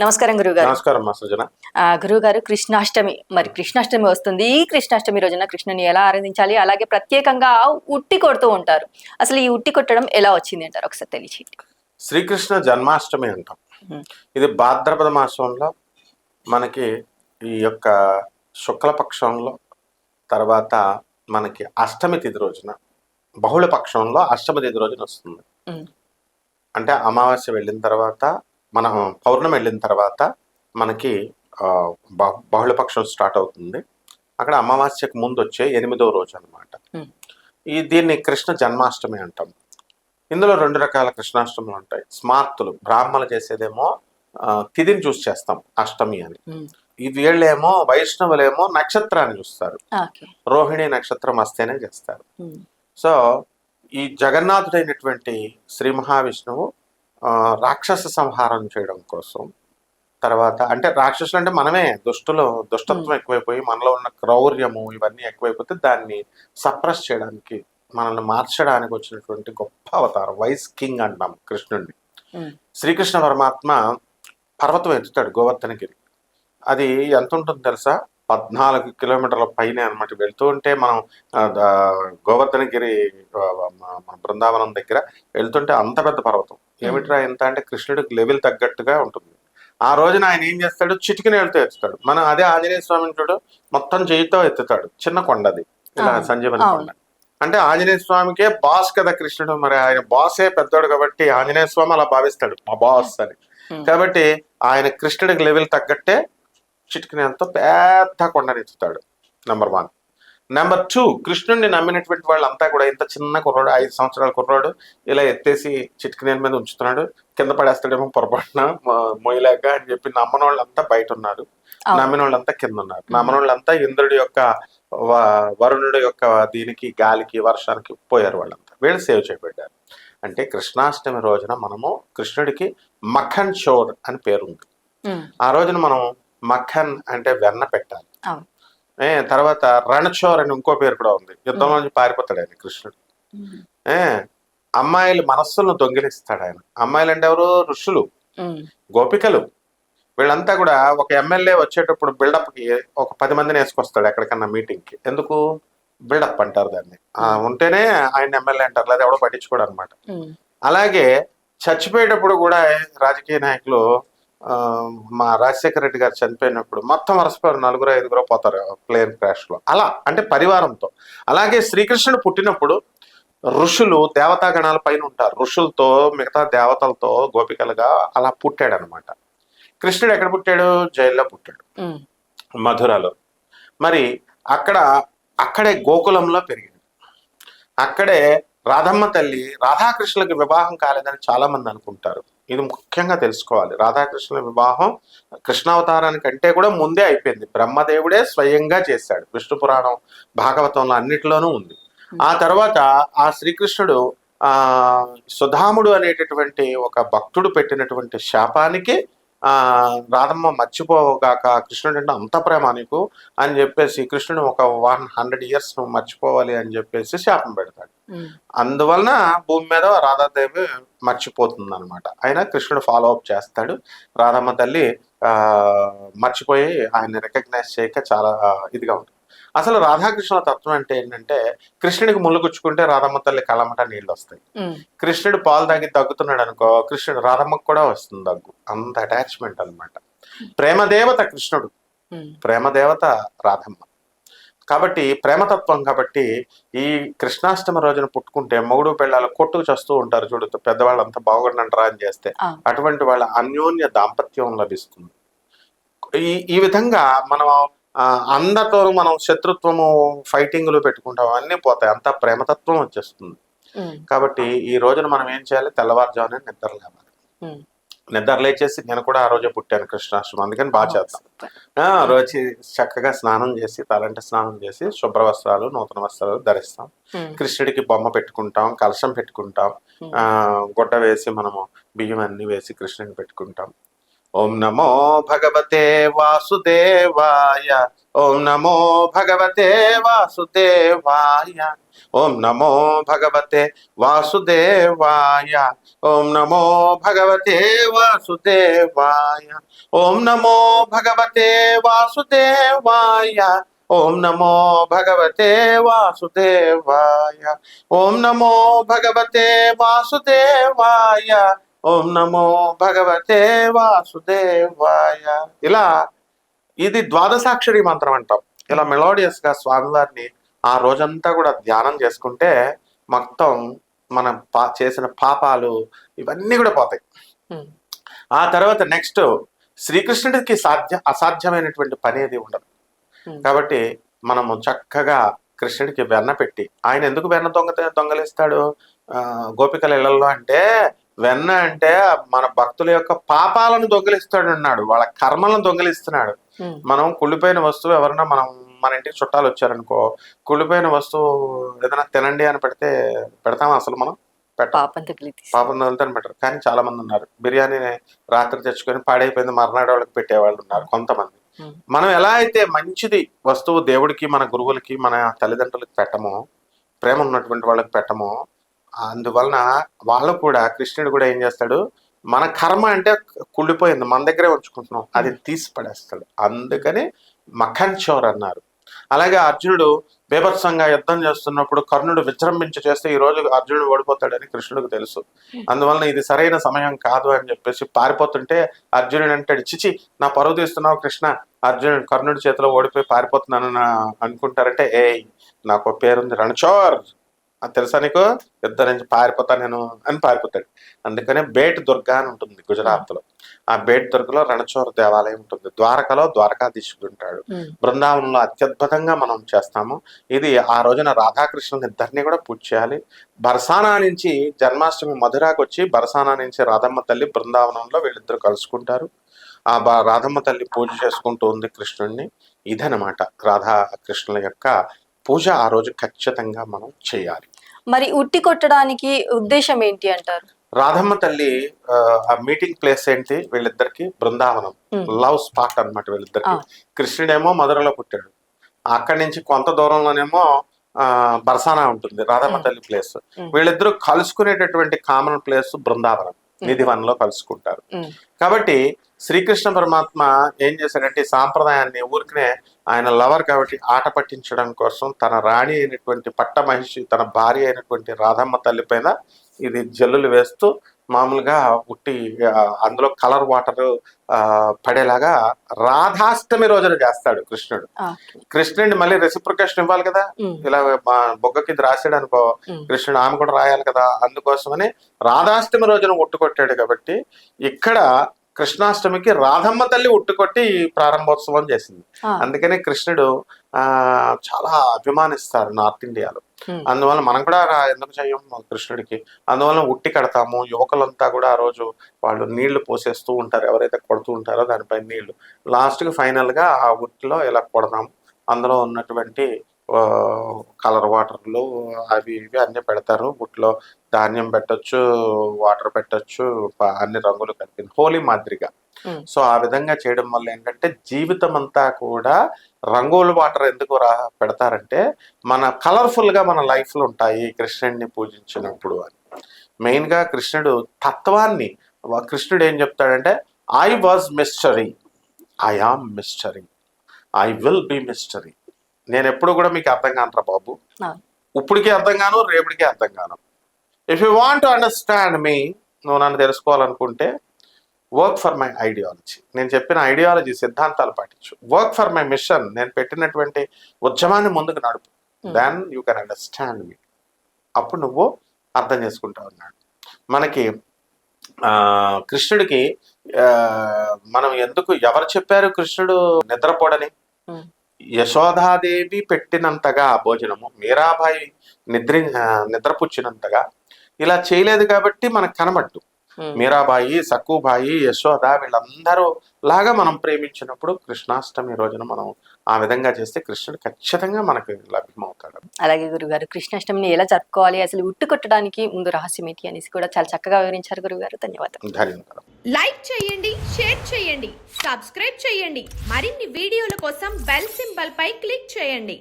నమస్కారం గురుగారు. నమస్కారం మా సృజన. గురుగారు, కృష్ణాష్టమి, మరి కృష్ణాష్టమి వస్తుంది. ఈ కృష్ణాష్టమి రోజున కృష్ణుని ఎలా ఆరాధించాలి, అలాగే ప్రత్యేకంగా ఉట్టి కొడుతూ ఉంటారు. అసలు ఈ ఉట్టి కొట్టడం ఎలా వచ్చింది అంటారు, ఒకసారి తెలియచేయండి. శ్రీకృష్ణ జన్మాష్టమి అంటాం. ఇది భాద్రపద మాసంలో మనకి ఈ యొక్క శుక్లపక్షంలో తర్వాత మనకి అష్టమి తిథి రోజున, బహుళ పక్షంలో అష్టమి తిథి రోజున వస్తుంది. అంటే అమావాస్య వెళ్ళిన తర్వాత, మన పౌర్ణమి వెళ్ళిన తర్వాత మనకి బహుళపక్షం స్టార్ట్ అవుతుంది. అక్కడ అమావాస్యకు ముందు వచ్చే 8వ రోజు అనమాట. దీన్ని కృష్ణ జన్మాష్టమి అంటాం. ఇందులో 2 రకాల కృష్ణాష్టములు ఉంటాయి. స్మార్తులు బ్రాహ్మణులు చేసేదేమో తిథిని చూసి చేస్తాం అష్టమి అని. వీళ్ళేమో వైష్ణవులేమో నక్షత్రాన్ని చూస్తారు, రోహిణి నక్షత్రం వస్తేనే చేస్తారు. సో ఈ జగన్నాథుడైనటువంటి శ్రీ మహావిష్ణువు రాక్షస సంహారం చేయడం కోసం, తర్వాత అంటే రాక్షసులు అంటే మనమే, దుష్టత్వం ఎక్కువైపోయి మనలో ఉన్న క్రౌర్యము ఇవన్నీ ఎక్కువైపోతే దాన్ని సప్రెస్ చేయడానికి, మనల్ని మార్చడానికి వచ్చినటువంటి గొప్ప అవతారం. వైస్ కింగ్ అంటాం కృష్ణుడిని. శ్రీకృష్ణ పరమాత్మ పర్వతం ఎత్తుతాడు, గోవర్ధనగిరి. అది ఎంత ఉంటుందో తెలుసా? 14 కిలోమీటర్ల పైనే అనమాట. వెళ్తూ ఉంటే మనం గోవర్ధనగిరి మన బృందావనం దగ్గర వెళ్తుంటే అంత పెద్ద పర్వతం. ఏమిట్రా ఎంత అంటే కృష్ణుడికి లెవెల్ తగ్గట్టుగా ఉంటుంది. ఆ రోజున ఆయన ఏం చేస్తాడు, చిటికిన వెళ్తూ ఎత్తుతాడు. మనం అదే ఆంజనేయ స్వామిని చూడు, మొత్తం చేయితో ఎత్తుతాడు. చిన్న కొండది, ఇలా సంజీవని కొండ. అంటే ఆంజనేయ స్వామికే బాస్ కదా కృష్ణుడు. మరి ఆయన బాసే పెద్దోడు కాబట్టి ఆంజనేయ స్వామి అలా భావిస్తాడు, మా బాస్ అని. కాబట్టి ఆయన కృష్ణుడికి లెవెల్ తగ్గట్టే చిటికినంతో పెద్ద కొండనెత్తుతాడు. నెంబర్ 1. నెంబర్ 2, కృష్ణుడిని నమ్మినటువంటి వాళ్ళంతా కూడా, ఇంత చిన్న కుర్రాడు, 5 సంవత్సరాల కుర్రాడు, ఇలా ఎత్తేసి చిటికినేల మీద ఉంచుతున్నాడు, కింద పడేస్తాడేమో పొరపాటున మొయ్యలేక అని చెప్పి నమ్మని వాళ్ళంతా బయట ఉన్నారు, నమ్మిన వాళ్ళంతా కింద ఉన్నారు. నమ్మని వాళ్ళంతా ఇంద్రుడి యొక్క, వరుణుడి యొక్క దీనికి, గాలికి, వర్షానికి పోయారు. వాళ్ళంతా వీళ్ళు సేవ్ చేయబడ్డారు. అంటే కృష్ణాష్టమి రోజున మనము కృష్ణుడికి మఖన్ చోర్ అని పేరు ఉంది. ఆ రోజున మనం మఖన్ అంటే వెన్న పెట్టాలి. తర్వాత రణచోర్ అని ఇంకో పేరు కూడా ఉంది. యుద్ధంలో నుంచి పారిపోతాడు ఆయన కృష్ణుడు. అమ్మాయిల మనస్సులను దొంగిలిస్తాడు ఆయన. అమ్మాయిలు అంటే ఎవరు? ఋషులు, గోపికలు. వీళ్ళంతా కూడా ఒక ఎమ్మెల్యే వచ్చేటప్పుడు బిల్డప్ కి ఒక 10 మందిని వేసుకొస్తాడు ఎక్కడికన్నా మీటింగ్ కి. ఎందుకు? బిల్డప్ అంటారు దాన్ని. ఉంటేనే ఆయన ఎమ్మెల్యే అంటారు, లేదా ఎవడో పట్టించుకోడు అనమాట. అలాగే చచ్చిపోయేటప్పుడు కూడా రాజకీయ నాయకులు, మా రాజశేఖర రెడ్డి గారు చనిపోయినప్పుడు మొత్తం వరుసపోయారు, 4-5 పోతారు ప్లేన్ క్రాష్ లో. అలా అంటే పరివారంతో. అలాగే శ్రీకృష్ణుడు పుట్టినప్పుడు ఋషులు, దేవతాగణాల పైన ఉంటారు. ఋషులతో, మిగతా దేవతలతో, గోపికలుగా అలా పుట్టాడు అనమాట. కృష్ణుడు ఎక్కడ పుట్టాడు? జైల్లో పుట్టాడు, మధురలో. మరి అక్కడే గోకులంలో పెరిగాడు. అక్కడే రాధమ్మ తల్లి, రాధాకృష్ణులకి వివాహం కాలేదని చాలా మంది అనుకుంటారు. ఇది ముఖ్యంగా తెలుసుకోవాలి. రాధాకృష్ణుల వివాహం కృష్ణావతారానికి అంటే కూడా ముందే అయిపోయింది. బ్రహ్మదేవుడే స్వయంగా చేశాడు. విష్ణు పురాణం, భాగవతంలో అన్నిటిలోనూ ఉంది. ఆ తర్వాత ఆ శ్రీకృష్ణుడు సుధాముడు అనేటటువంటి ఒక భక్తుడు పెట్టినటువంటి శాపానికి రాధమ్మ మర్చిపోగాక, కృష్ణుడు అంటే అంత ప్రేమ నీకు అని చెప్పేసి కృష్ణుడు ఒక 100 years నువ్వు మర్చిపోవాలి అని చెప్పేసి శాపం పెడతాడు. అందువలన భూమి మీద రాధాదేవి మర్చిపోతుంది అనమాట. అయినా కృష్ణుడు ఫాలో అప్ చేస్తాడు. రాధమ్మ తల్లి మర్చిపోయి ఆయన్ని రికగ్నైజ్ చేయక చాలా ఇదిగా ఉంటుంది. అసలు రాధాకృష్ణుల తత్వం అంటే ఏంటంటే, కృష్ణుడికి ముళ్ళు గుచ్చుకుంటే రాధమ్మ తల్లి కళ్ళమట నీళ్ళు వస్తాయి. కృష్ణుడు పాలు తాగి దగ్గుతున్నాడు అనుకో, కృష్ణుడు రాధమ్మకు కూడా వస్తుంది దగ్గు. అంత అటాచ్మెంట్ అనమాట. ప్రేమదేవత కృష్ణుడు, ప్రేమదేవత రాధమ్మ. కాబట్టి ప్రేమతత్వం. కాబట్టి ఈ కృష్ణాష్టమి రోజున పుట్టుకుంటే మొగుడు పెళ్ళాలు కొట్టుకు చేస్తూ ఉంటారు చూడు, పెద్దవాళ్ళంతా బాగుండంటారా అని చేస్తే, అటువంటి వాళ్ళ అన్యోన్య దాంపత్యం లభిస్తుంది. ఈ విధంగా మనం అందరితో మనం శత్రుత్వము, ఫైటింగ్లు పెట్టుకుంటాం, అన్నీ పోతాయి. అంతా ప్రేమతత్వం వచ్చేస్తుంది. కాబట్టి ఈ రోజున మనం ఏం చేయాలి? తెల్లవారుజామునే నిద్ర లేవాలి. నిద్ర లేచేసి, నేను కూడా ఆ రోజే పుట్టాను కృష్ణాష్టమి, అందుకని బాగా చేద్దాం. రోజు చక్కగా స్నానం చేసి, తలంటి స్నానం చేసి, శుభ్ర వస్త్రాలు, నూతన వస్త్రాలు ధరిస్తాం. కృష్ణుడికి బొమ్మ పెట్టుకుంటాం, కలశం పెట్టుకుంటాం, గుడ్డ వేసి మనము బియ్యం అన్ని వేసి కృష్ణుడికి పెట్టుకుంటాం. ఓం నమో భగవతే వాసుదేవాయ. ఓం నమో భగవతే వాసుదేవాయ. ఓం నమో భగవతే వాసుదేవాయ. ఓం నమో భగవతే వాసుదేవాయ. ఓం నమో భగవతే వాసుదేవాయ. ఓం నమో భగవతే వాసుదేవాయ. ఓం నమో భగవతే వాసుదేవాయ. ఓం నమో భగవతే వాసుదేవాయ. ఇలా ఇది ద్వాదశాక్షరి మంత్రం అంటాం. ఇలా మెలోడియస్ గా స్వామివారిని ఆ రోజంతా కూడా ధ్యానం చేసుకుంటే మొత్తం మనం చేసిన పాపాలు ఇవన్నీ కూడా పోతాయి. ఆ తర్వాత నెక్స్ట్ శ్రీకృష్ణుడికి అసాధ్యమైనటువంటి పని ఏది ఉండదు. కాబట్టి మనము చక్కగా కృష్ణుడికి వెన్న పెట్టి, ఆయన ఎందుకు వెన్న దొంగలిస్తాడు గోపికల ఇళ్లలో అంటే, వెన్న అంటే మన భక్తుల యొక్క పాపాలను దొంగిలిస్తాడు అన్నాడు, వాళ్ళ కర్మలను దొంగిలిస్తున్నాడు. మనం కుళ్ళిపోయిన వస్తువు ఎవరన్నా మన ఇంటికి చుట్టాలు వచ్చారనుకో, కుళ్ళిపోయిన వస్తువు ఏదైనా తినండి అని పెడతామా? అసలు మనం పాపం తగులుతాను పెట్టరు. కానీ చాలా మంది ఉన్నారు బిర్యానీ రాత్రి తెచ్చుకొని పాడైపోయింది మర్నాడు వాళ్ళకి పెట్టేవాళ్ళు ఉన్నారు కొంతమంది. మనం ఎలా అయితే మంచిది వస్తువు దేవుడికి, మన గురువులకి, మన తల్లిదండ్రులకి పెట్టమో, ప్రేమ ఉన్నటువంటి వాళ్ళకి పెట్టమో, అందువలన వాళ్ళు కూడా కృష్ణుడు కూడా ఏం చేస్తాడు, మన కర్మ అంటే కుళ్ళిపోయింది మన దగ్గరే ఉంచుకుంటున్నాం, అది తీసి పడేస్తాడు. అందుకని మఖన్ చోర్ అన్నారు. అలాగే అర్జునుడు బేభత్సంగా యుద్ధం చేస్తున్నప్పుడు కర్ణుడు విజృంభించి చేస్తే ఈ రోజు అర్జునుడు ఓడిపోతాడని కృష్ణుడికి తెలుసు. అందువలన ఇది సరైన సమయం కాదు అని చెప్పేసి పారిపోతుంటే అర్జునుడు అంటాడు, చిచి నా పరువు తీస్తున్నావు కృష్ణ, అర్జునుడు కర్ణుడి చేతిలో ఓడిపోయి పారిపోతున్నాను అనుకుంటారంటే, నాకు పేరుంది రణచోర్, అది తెలుసా నీకు, యుద్ధం నుంచి పారిపోతా నేను అని పారిపోతాడు. అందుకనే బేట్ దుర్గా అని ఉంటుంది గుజరాత్ లో. ఆ బేట్ దుర్గలో రణచోర్ దేవాలయం ఉంటుంది. ద్వారకలో ద్వారకాధీశుడు ఉంటాడు. బృందావనంలో అత్యద్భుతంగా మనం చేస్తాము. ఇది ఆ రోజున రాధాకృష్ణుని ఇద్దరిని కూడా పూజ చేయాలి. బర్సానా నుంచి జన్మాష్టమి మధురాకు వచ్చి బర్సానా నుంచి రాధమ్మ తల్లి బృందావనంలో వీళ్ళిద్దరు కలుసుకుంటారు. ఆ రాధమ్మ తల్లి పూజ చేసుకుంటూ ఉంది కృష్ణుడిని. ఇదనమాట రాధాకృష్ణుల యొక్క పూజ ఆ రోజు ఖచ్చితంగా మనం చేయాలి. మరి ఉట్టి కొట్టడానికి ఉద్దేశం ఏంటి అంటారు? రాధమ్మ తల్లి ఆ మీటింగ్ ప్లేస్ ఏంటి వీళ్ళిద్దరికి? బృందావనం, లవ్ స్పాట్ అన్నమాట వీళ్ళిద్దరికి. కృష్ణుడేమో మధురలో పుట్టాడు, అక్కడి నుంచి కొంత దూరంలోనేమో బర్సానా ఉంటుంది రాధమ్మ తల్లి ప్లేస్. వీళ్ళిద్దరూ కలుసుకునేటటువంటి కామన్ ప్లేస్ బృందావనం, నిధివనంలో కలుసుకుంటారు. కాబట్టి శ్రీకృష్ణ పరమాత్మ ఏం చేశాడంటే సాంప్రదాయాన్ని ఊరికనే ఆయన లవర్ కాబట్టి ఆట పట్టించడం కోసం తన రాణి అయినటువంటి పట్ట మహిషి, తన భార్య అయినటువంటి రాధమ్మ తల్లి పైన ఇది జల్లులు వేస్తూ మామూలుగా ఉట్టి అందులో కలర్ వాటర్ పడేలాగా రాధాష్టమి రోజున చేస్తాడు కృష్ణుడు. కృష్ణుడిని మళ్ళీ రెసిప్రికేషన్ ఇవ్వాలి కదా, ఇలా బొగ్గకి ఇది రాసాడు అనుకో కృష్ణుడు ఆమె కూడా రాయాలి కదా, అందుకోసమని రాధాష్టమి రోజున ఉట్టుకొట్టాడు. కాబట్టి ఇక్కడ కృష్ణాష్టమికి రాధమ్మ తల్లి ఉట్టుకొట్టి ప్రారంభోత్సవం చేసింది. అందుకనే కృష్ణుడు చాలా అభిమానిస్తారు నార్త్ ఇండియాలో. అందువల్ల మనం కూడా ఎందుకు చెయ్యం కృష్ణుడికి, అందువల్ల ఉట్టి కడతాము. యువకులంతా కూడా ఆ రోజు వాళ్ళు నీళ్లు పోసేస్తూ ఉంటారు, ఎవరైతే కొడుతూ ఉంటారో దానిపై నీళ్లు. లాస్ట్కి ఫైనల్గా ఆ ఉట్టిలో ఇలా కొడతాము. అందులో ఉన్నటువంటి కలర్ వాటర్లు అవి ఇవి అన్ని పెడతారు. ఉట్లో ధాన్యం పెట్టచ్చు, వాటర్ పెట్టచ్చు, అన్ని రంగులు కలిపి హోలీ మాదిరిగా. సో ఆ విధంగా చేయడం వల్ల ఏంటంటే జీవితం అంతా కూడా రంగుల వాటర్ ఎందుకు పెడతారంటే మన కలర్ఫుల్ గా మన లైఫ్ లో ఉంటాయి కృష్ణుడిని పూజించినప్పుడు అని. మెయిన్ గా కృష్ణుడు తత్వాన్ని, కృష్ణుడు ఏం చెప్తాడంటే I was mystery, I am mystery, I will be mystery. నేను ఎప్పుడు కూడా మీకు అర్థం కానరా బాబు, ఇప్పటికీ అర్థం కాను, రేపటికి అర్థం కాను. If you want to understand me, నువ్వు నన్ను తెలుసుకోవాలనుకుంటే వర్క్ ఫర్ మై ఐడియాలజీ, నేను చెప్పిన ఐడియాలజీ సిద్ధాంతాలు పాటించు. వర్క్ ఫర్ మై మిషన్, నేను పెట్టినటువంటి ఉద్యమాన్ని ముందుకు నడుపు. దెన్ యూ కెన్ అండర్స్టాండ్ మీ, అప్పుడు నువ్వు అర్థం చేసుకుంటావు అన్నాడు. మనకి కృష్ణుడికి మనం ఎందుకు, ఎవరు చెప్పారు కృష్ణుడు నిద్రపోడని? యశోదాదేవి పెట్టినంతగా భోజనము, మీరాబాయి నిద్రపుచ్చినంతగా ఇలా చేయలేదు కాబట్టి మనకు కనబడ్డు. మీరాబాయి, సక్కుబాయి, యశోద వీళ్ళందరూ లాగా మనం ప్రేమించినప్పుడు కృష్ణాష్టమి రోజున మనం ఆ విధంగా చేస్తే కృష్ణుడు ఖచ్చితంగా మనకి లభ్యమవుతాడు. అలాగే గురుగారు, కృష్ణాష్టమిని ఎలా జరుపుకోవాలి, అసలు ఉట్టి కొట్టడానికి ముందు రహస్యం ఏంటి అనేసి కూడా చాలా చక్కగా వివరించారు గురుగారు. ధన్యవాదాలు. ధన్యవాదాలు. లైక్ చేయండి, షేర్ చేయండి, సబ్స్క్రైబ్ చేయండి. మరిన్ని వీడియోల కోసం బెల్ సింబల్ పై క్లిక్ చేయండి.